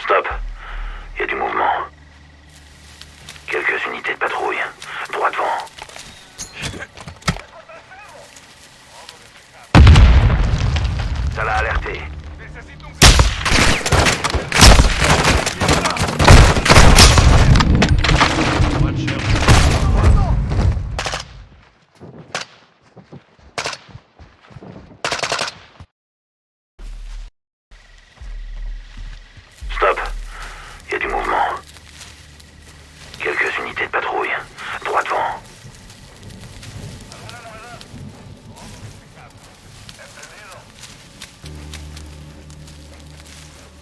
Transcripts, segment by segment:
Stop. Il y a du mouvement. Quelques unités de patrouille. Droit devant. Ça l'a alerté. Stop. Il y a du mouvement. Quelques unités de patrouille. Droit devant.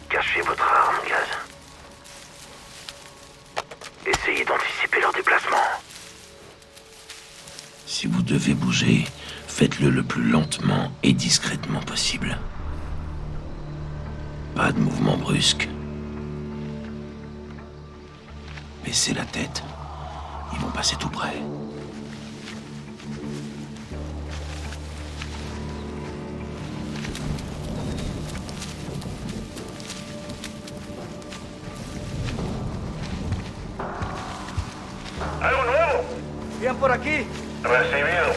Cachez votre arme, gaz. Essayez d'anticiper leur déplacement. Si vous devez bouger, faites-le le plus lentement et discrètement possible. Pas de mouvement brusque. Baissez la tête. Ils vont passer tout près. ¿Algo nuevo? Bien por aquí. Recibido.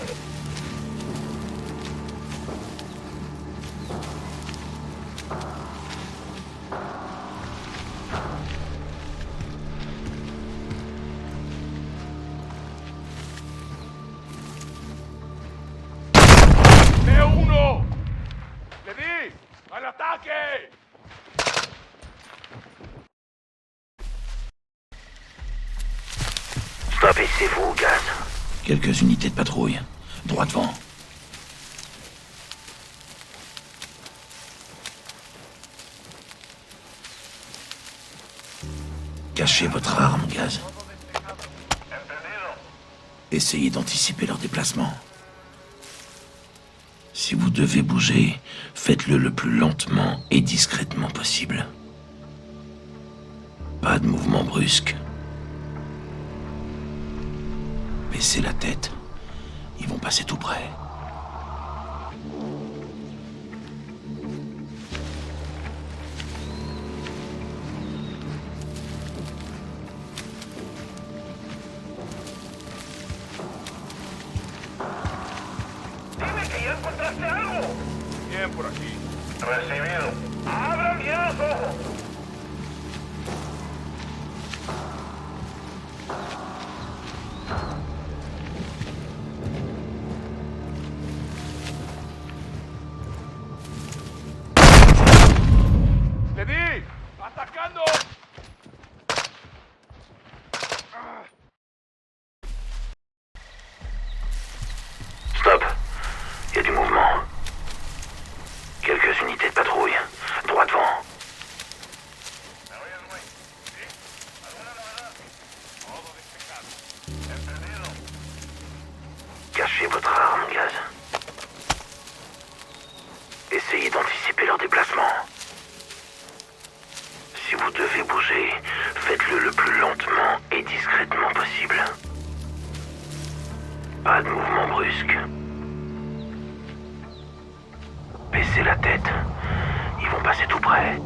¡Veo uno! ¡Le di! ¡Al ataque! Stop, et c'est vous, gaz. Quelques unités de patrouille. Droit devant. Cachez votre arme, gaz. Essayez d'anticiper leur déplacement. Si vous devez bouger, faites-le le plus lentement et discrètement possible. Pas de mouvement brusque. Baissez la tête. Ils vont passer tout près. Dime que ya encontraste algo. Bien por aquí. Recibido. ¡Abran bien los ojos! ¡Le di! ¡Atacando! Stop. Il y a du mouvement. Quelques unités de patrouille. Droit devant. Cachez votre arme, gaz. Essayez d'anticiper leur déplacement. Si vous devez bouger, faites-le le plus lentement et discrètement possible. Pas de mouvement brusque. Baissez la tête. Ils vont passer tout près.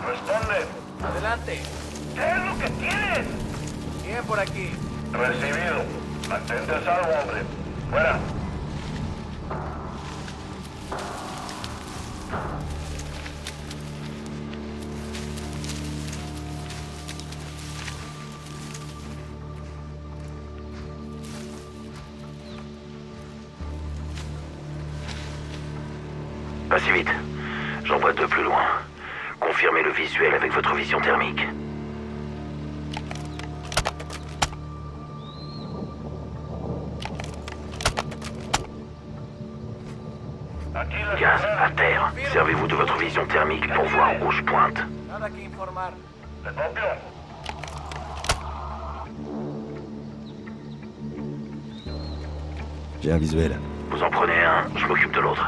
Responde. Adelante. ¿Qué es lo que tienes? Bien por aquí. Recibido. Mantente a salvo, hombre. Fuera. Pas si vite. J'en vois deux plus loin. Confirmez le visuel avec votre vision thermique. Aquí la Gaz, ciudad. à terre. Servez-vous de votre vision thermique pour voir où je pointe. Nada que informar. Le copio. J'ai un visuel. Vous en prenez un, je m'occupe de l'autre.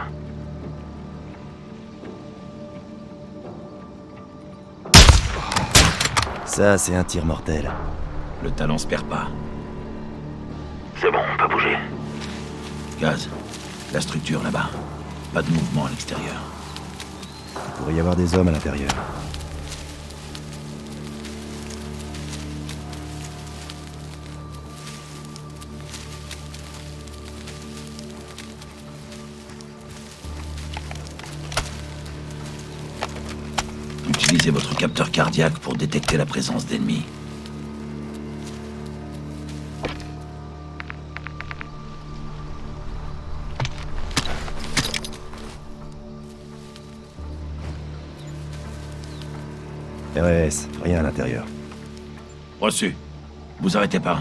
Ça, c'est un tir mortel. Le talent se perd pas. C'est bon, on peut bouger. Gaz, la structure là-bas. Pas de mouvement à l'extérieur. Il pourrait y avoir des hommes à l'intérieur. Utilisez votre capteur cardiaque pour détecter la présence d'ennemis. RS, rien à l'intérieur. Reçu. Vous arrêtez pas.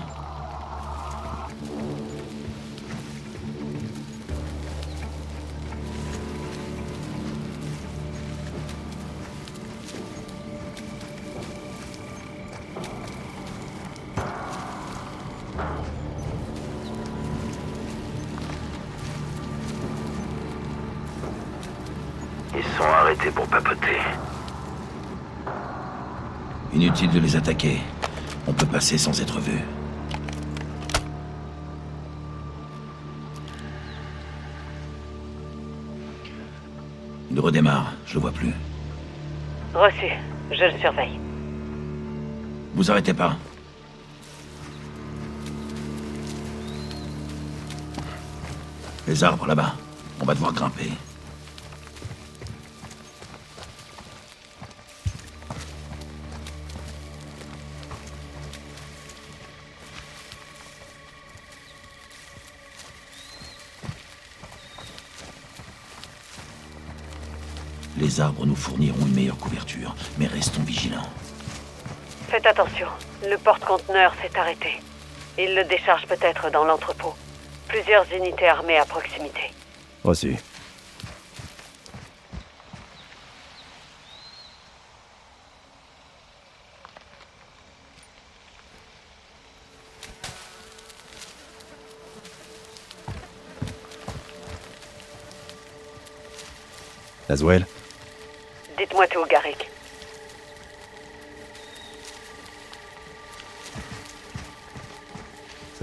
Ils sont arrêtés pour papoter. Inutile de les attaquer. On peut passer sans être vu. Il redémarre, je le vois plus. Reçu. Je le surveille. Vous arrêtez pas. Les arbres là-bas. On va devoir grimper. Les arbres nous fourniront une meilleure couverture, mais restons vigilants. Faites attention. Le porte-conteneur s'est arrêté. Il le décharge peut-être dans l'entrepôt. Plusieurs unités armées à proximité. Reçu. Laswell, Dites-moi tout, Garrick.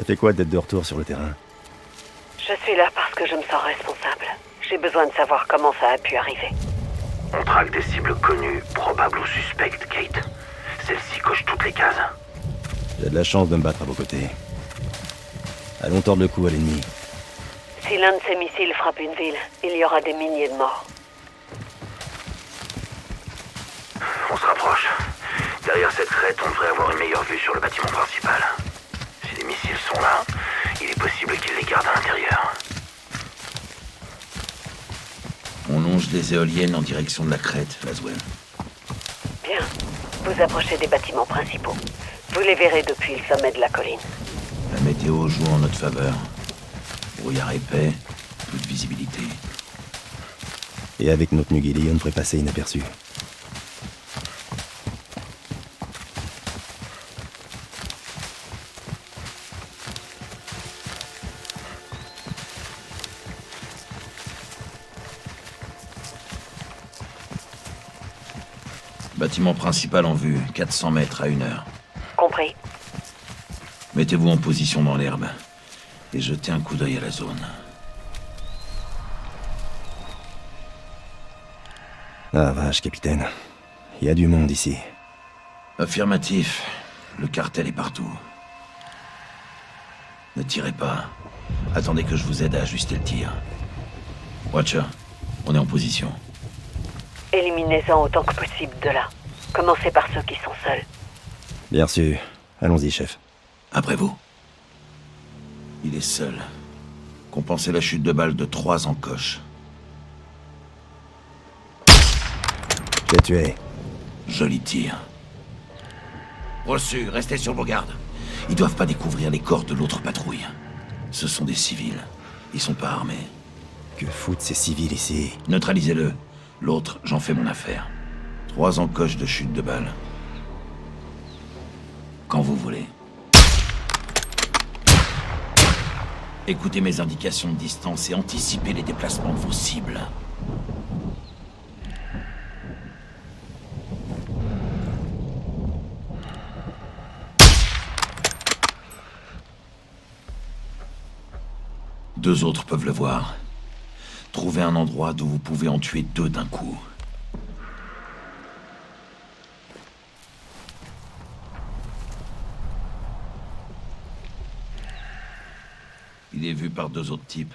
ça fait quoi d'être de retour sur le terrain? Je suis là parce que je me sens responsable. J'ai besoin de savoir comment ça a pu arriver. On traque des cibles connues, probables ou suspectes, Kate. Celle-ci coche toutes les cases. J'ai de la chance de me battre à vos côtés. Allons tordre le cou à l'ennemi. Si l'un de ces missiles frappe une ville, il y aura des milliers de morts. On se rapproche. Derrière cette crête, on devrait avoir une meilleure vue sur le bâtiment principal. Si les missiles sont là, il est possible qu'ils les gardent à l'intérieur. On longe les éoliennes en direction de la crête, Laswell. Bien. Vous approchez des bâtiments principaux. Vous les verrez depuis le sommet de la colline. La météo joue en notre faveur. Brouillard épais, peu de visibilité. Et avec notre Nugili, on devrait passer inaperçu. Bâtiment principal en vue, 400 mètres à 1 heure. Compris. Mettez-vous en position dans l'herbe et jetez un coup d'œil à la zone. Ah vache, capitaine. Il y a du monde ici. Affirmatif. Le cartel est partout. Ne tirez pas. Attendez que je vous aide à ajuster le tir. Watcher, on est en position. Éliminez-en autant que possible de là. Commencez par ceux qui sont seuls. Bien sûr. Allons-y, chef. Après vous. Il est seul. Compensez la chute de balle de 3 encoches. Je l'ai tué. Joli tir. Reçu, restez sur vos gardes. Ils doivent pas découvrir les corps de l'autre patrouille. Ce sont des civils. Ils sont pas armés. Que foutent ces civils ici? Neutralisez-le. L'autre, j'en fais mon affaire. 3 encoches de chute de balle. Quand vous voulez. Écoutez mes indications de distance et anticipez les déplacements de vos cibles. 2 autres peuvent le voir. Trouvez un endroit d'où vous pouvez en tuer 2 d'un coup. Il est vu par 2 autres types.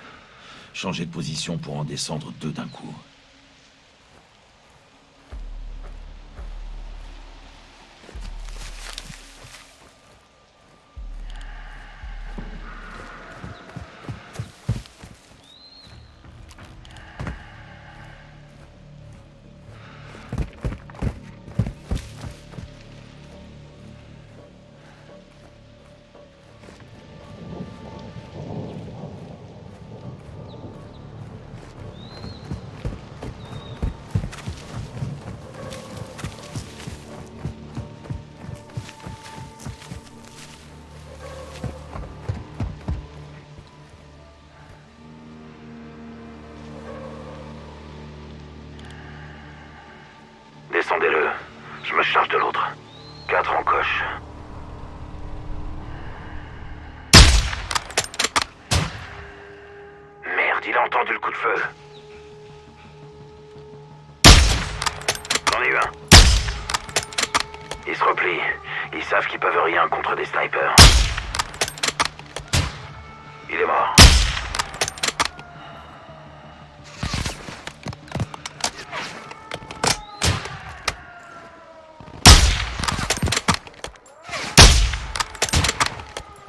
Changez de position pour en descendre 2 d'un coup. Descendez-le. Je me charge de l'autre. 4 en coche. Merde, il a entendu le coup de feu. J'en ai eu un. Ils se replient. Ils savent qu'ils peuvent rien contre des snipers. Il est mort.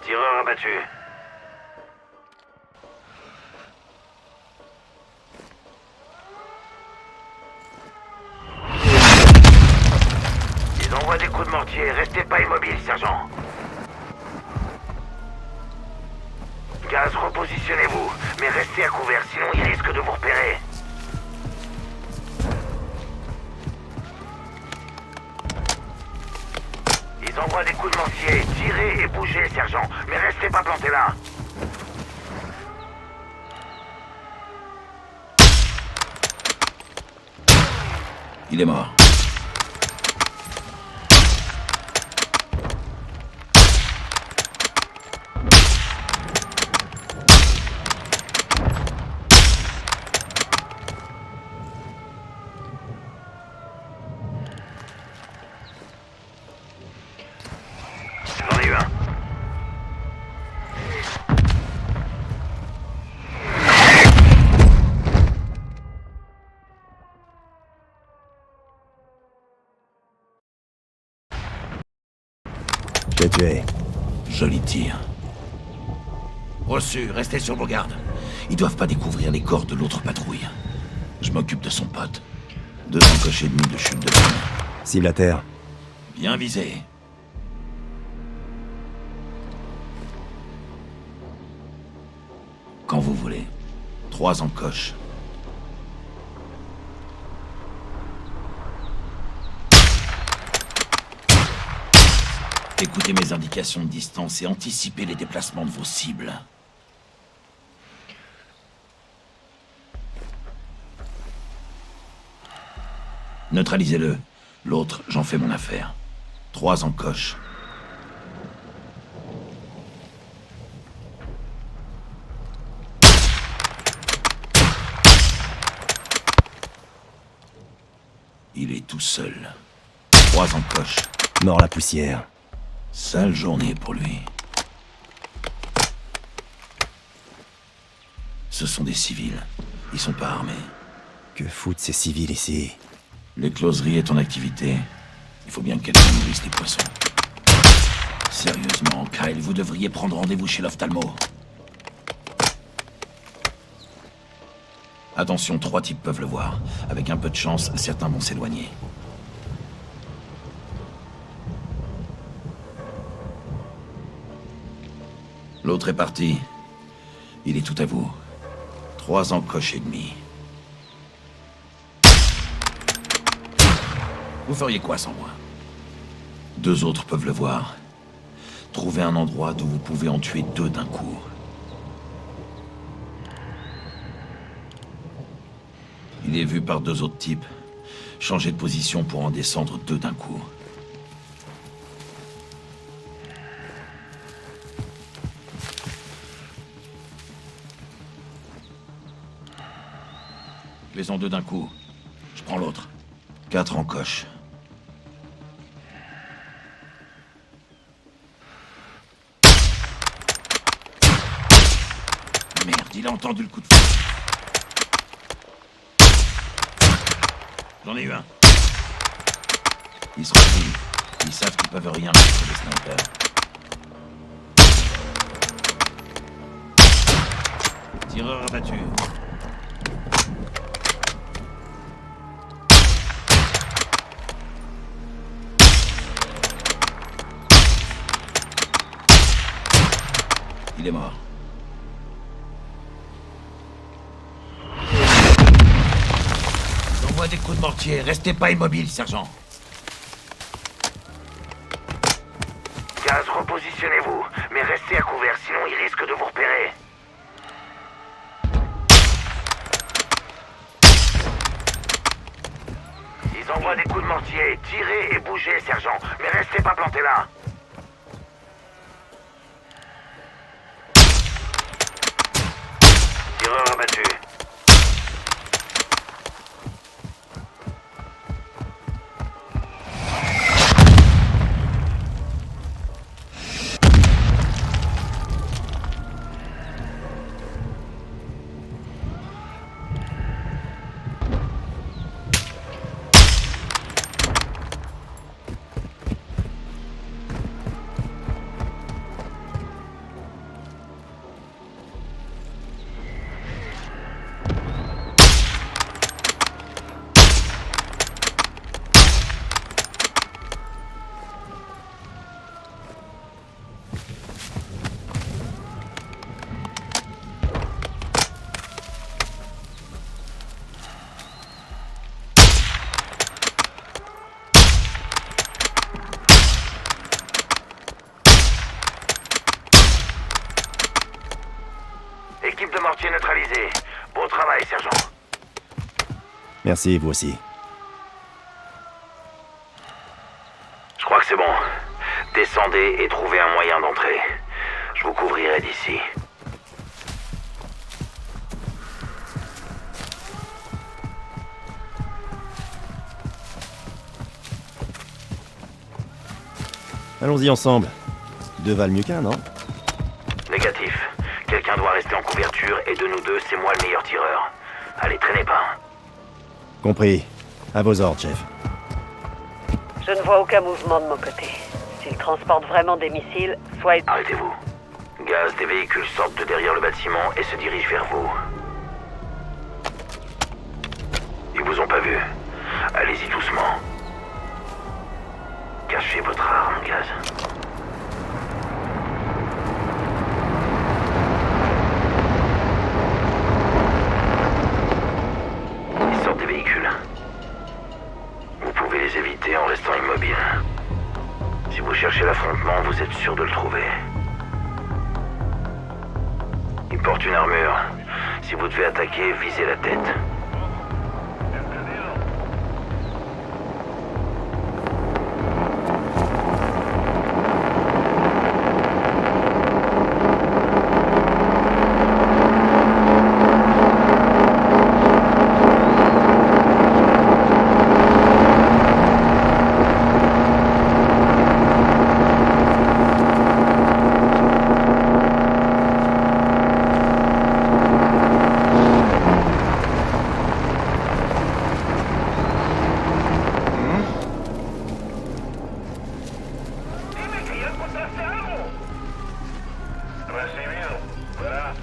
Tireur abattu. Ils envoient des coups de mortier. Restez pas immobile, sergent. Gaz, repositionnez-vous. Mais restez à couvert, sinon ils risquent de vous repérer. Ils envoient des coups de mortier. Tirez et bougez, sergent. Mais restez pas plantés là. Il est mort. J'en ai eu un. Je l'ai tué. Joli tir. Reçu, restez sur vos gardes. Ils doivent pas découvrir les corps de l'autre patrouille. Je m'occupe de son pote. 2 encoches et demi de chute de bombe. Cible à terre. Bien visé. Quand vous voulez. 3 encoches. Écoutez mes indications de distance et anticipez les déplacements de vos cibles. Neutralisez-le. L'autre, j'en fais mon affaire. 3 encoches. Il est tout seul. 3 encoches. Mort la poussière. Sale journée pour lui. Ce sont des civils. Ils sont pas armés. Que foutent ces civils ici? L'écloserie est en activité. Il faut bien que quelqu'un nourrisse les poissons. Sérieusement, Kyle, vous devriez prendre rendez-vous chez l'ophtalmo. Attention, 3 types peuvent le voir. Avec un peu de chance, certains vont s'éloigner. L'autre est parti. Il est tout à vous. 3 encoches et demi. Vous feriez quoi sans moi? 2 autres peuvent le voir. Trouvez un endroit d'où vous pouvez en tuer 2 d'un coup. Il est vu par 2 autres types. Changez de position pour en descendre 2 d'un coup. Fais-en 2 d'un coup. Je prends l'autre. 4 en coche. Merde, il a entendu le coup de feu. J'en ai eu un. Ils se replient. Ils savent qu'ils peuvent rien contre les snipers. Tireur abattu. Il est mort. J'envoie des coups de mortier. Restez pas immobile, sergent. Gaz, repositionnez-vous. Mais restez à couvert, sinon ils risquent de vous repérer. Ils envoient des coups de mortier. Tirez et bougez, sergent. Mais restez pas plantés là. Tireur abattu. Équipe de mortier neutralisée. Beau travail, sergent. Merci, vous aussi. Je crois que c'est bon. Descendez et trouvez un moyen d'entrer. Je vous couvrirai d'ici. Allons-y ensemble. 2 valent mieux qu'un, non? Négatif. Quelqu'un doit rester en couverture et de nous deux, c'est moi le meilleur tireur. Allez, traînez pas. Compris. À vos ordres, chef. Je ne vois aucun mouvement de mon côté. S'ils transportent vraiment des missiles, soit ils... Arrêtez-vous. Gaz, des véhicules sortent de derrière le bâtiment et se dirigent vers vous. Ils vous ont pas vu. Allez-y doucement. Cachez votre arme, Gaz. Ils sortent des véhicules. Vous pouvez les éviter en restant immobile. Si vous cherchez l'affrontement, vous êtes sûr de le trouver. Il porte une armure. Si vous devez attaquer, visez la tête. Recibido. Verá.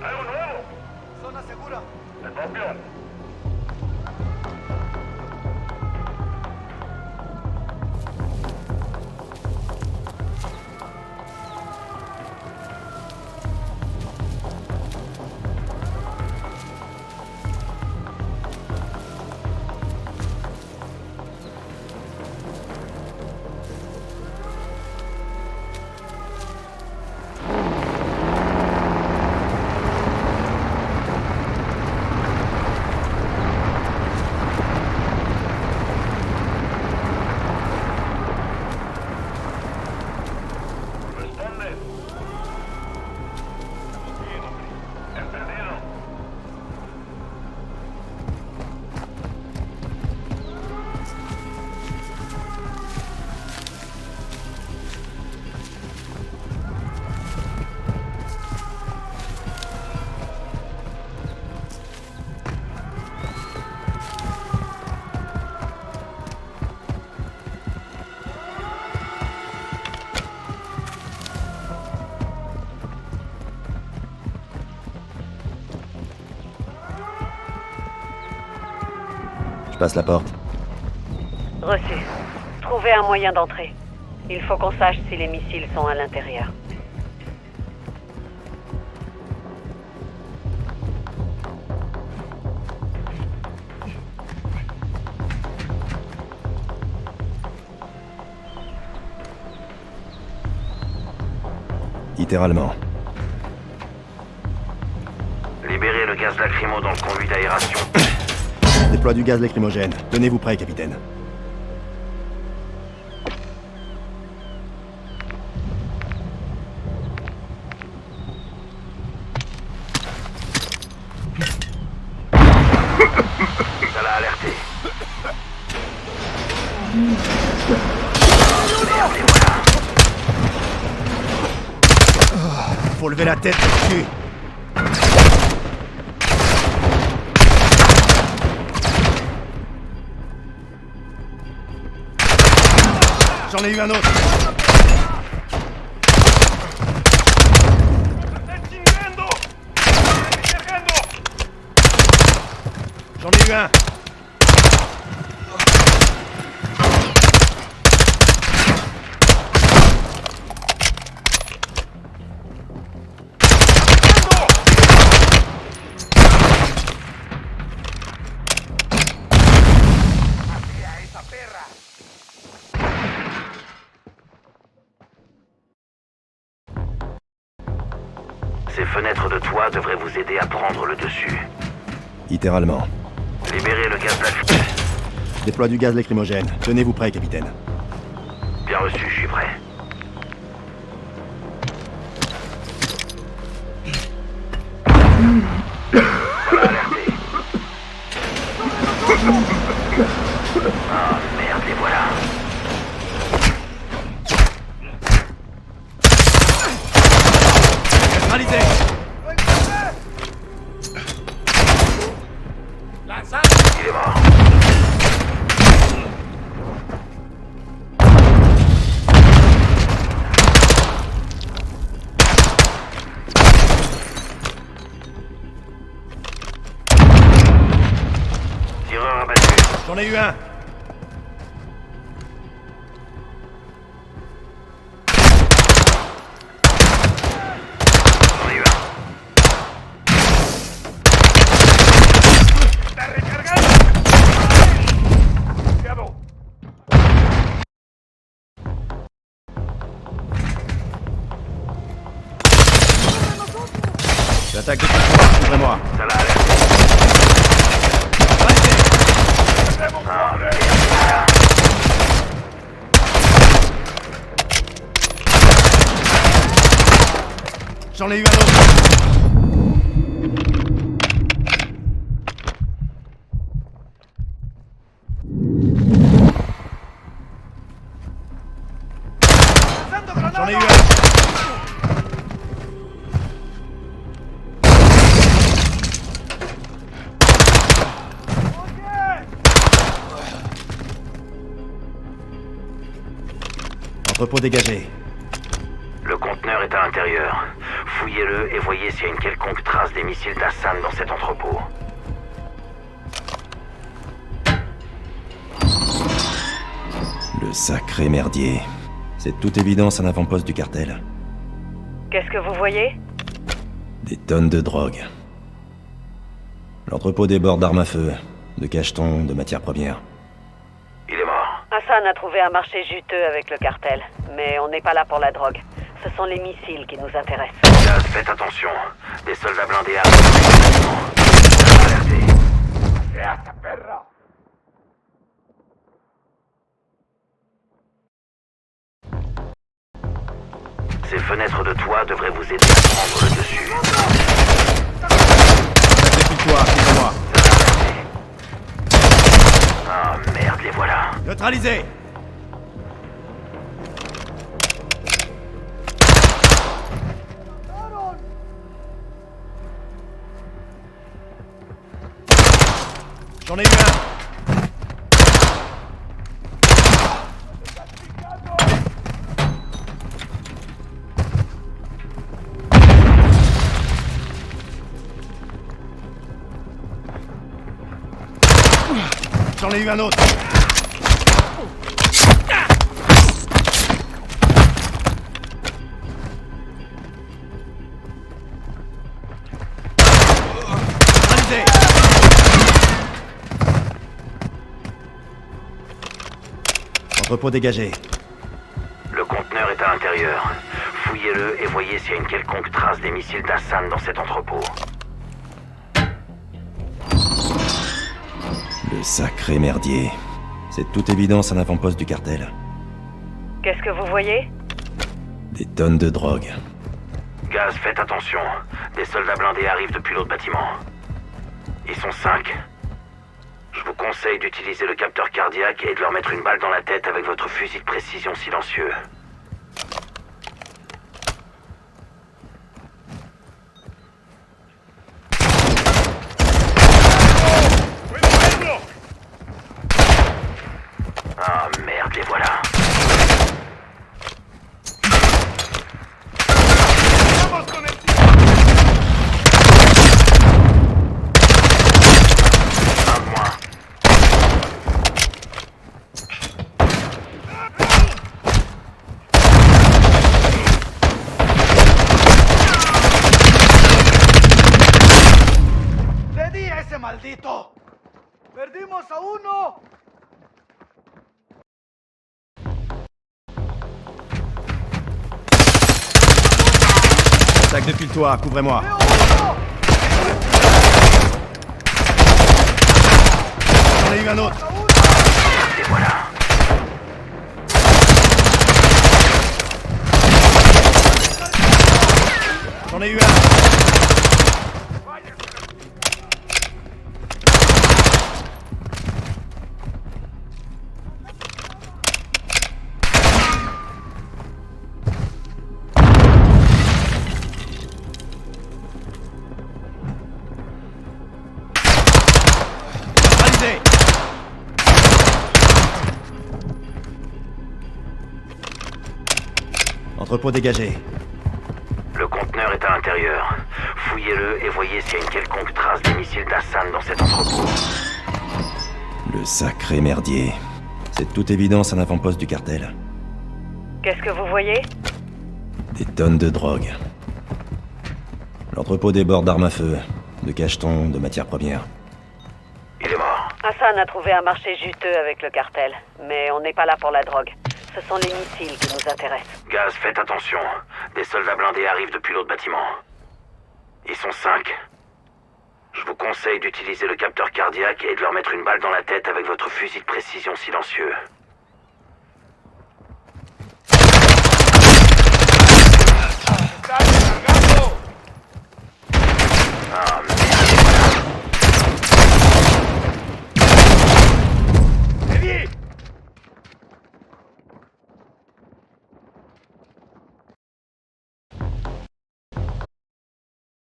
Algo nuevo. Zona segura. El propio. passe la porte. Reçu. Trouvez un moyen d'entrer. Il faut qu'on sache si les missiles sont à l'intérieur. Littéralement. Libérez le gaz lacrymo dans le conduit d'aération. Déploie du gaz lacrymogène. Tenez-vous prêt, capitaine. Ça l'a alerté. Faut lever la tête là-dessus. J'en ai eu un autre. J'en ai eu un. Ces fenêtres de toit devraient vous aider à prendre le dessus. Littéralement. Libérez le gaz lacrymo. Déploie du gaz lacrymogène. Tenez-vous prêt, capitaine. Bien reçu, je suis prêt. Ça l'a alerté. Ah merde, les voilà. Neutralisé. Il est mort. Tireur abattu. J'en ai eu un. J'en ai eu un. J'attaque de coups, couvrez-moi. Ça l'a alerté. Ah, merde. J'en ai eu un autre. J'en ai eu un. Entrepôt dégagé. Le conteneur est à l'intérieur. Fouillez-le et voyez s'il y a une quelconque trace des missiles d'Hassan dans cet entrepôt. Le sacré merdier. C'est de toute évidence un avant-poste du cartel. Qu'est-ce que vous voyez? Des tonnes de drogue. L'entrepôt déborde d'armes à feu, de cachetons, de matières premières. Il est mort. Hassan a trouvé un marché juteux avec le cartel. Mais on n'est pas là pour la drogue. Ce sont les missiles qui nous intéressent. Gaz, faites attention. Des soldats blindés arrivent. Alerté. Ces fenêtres de toit devraient vous aider à prendre le dessus. Défile-toi, suivez-moi. Ah merde, les voilà. Neutralisé. J'en ai eu un. J'en ai eu un autre. Réalisé. Entrepôt dégagé. Le conteneur est à l'intérieur. Fouillez-le et voyez s'il y a une quelconque trace des missiles d'Hassan dans cet entrepôt. Le sacré merdier. C'est de toute évidence un avant-poste du cartel. Qu'est-ce que vous voyez? Des tonnes de drogue. Gaz, faites attention. Des soldats blindés arrivent depuis l'autre bâtiment. Ils sont 5. Je vous conseille d'utiliser le capteur cardiaque et de leur mettre une balle dans la tête avec votre fusil de précision silencieux. Ah merde, les voilà. Un de moins. ¡Le di a ese maldito! ¡Perdimos a uno! Attaque depuis le toit, couvrez-moi. J'en ai eu un autre. Les voilà. J'en ai eu un. Réalisé. Entrepôt dégagé. Le conteneur est à l'intérieur. Fouillez-le et voyez s'il y a une quelconque trace des missiles d'Hassan dans cet entrepôt. Le sacré merdier. C'est de toute évidence un avant-poste du cartel. Qu'est-ce que vous voyez? Des tonnes de drogue. L'entrepôt déborde d'armes à feu, de cachetons, de matières premières. Il est mort. Hassan a trouvé un marché juteux avec le cartel, mais on n'est pas là pour la drogue. Ce sont les missiles qui nous intéressent. Gaz, faites attention. Des soldats blindés arrivent depuis l'autre bâtiment. Ils sont 5. Je vous conseille d'utiliser le capteur cardiaque et de leur mettre une balle dans la tête avec votre fusil de précision silencieux.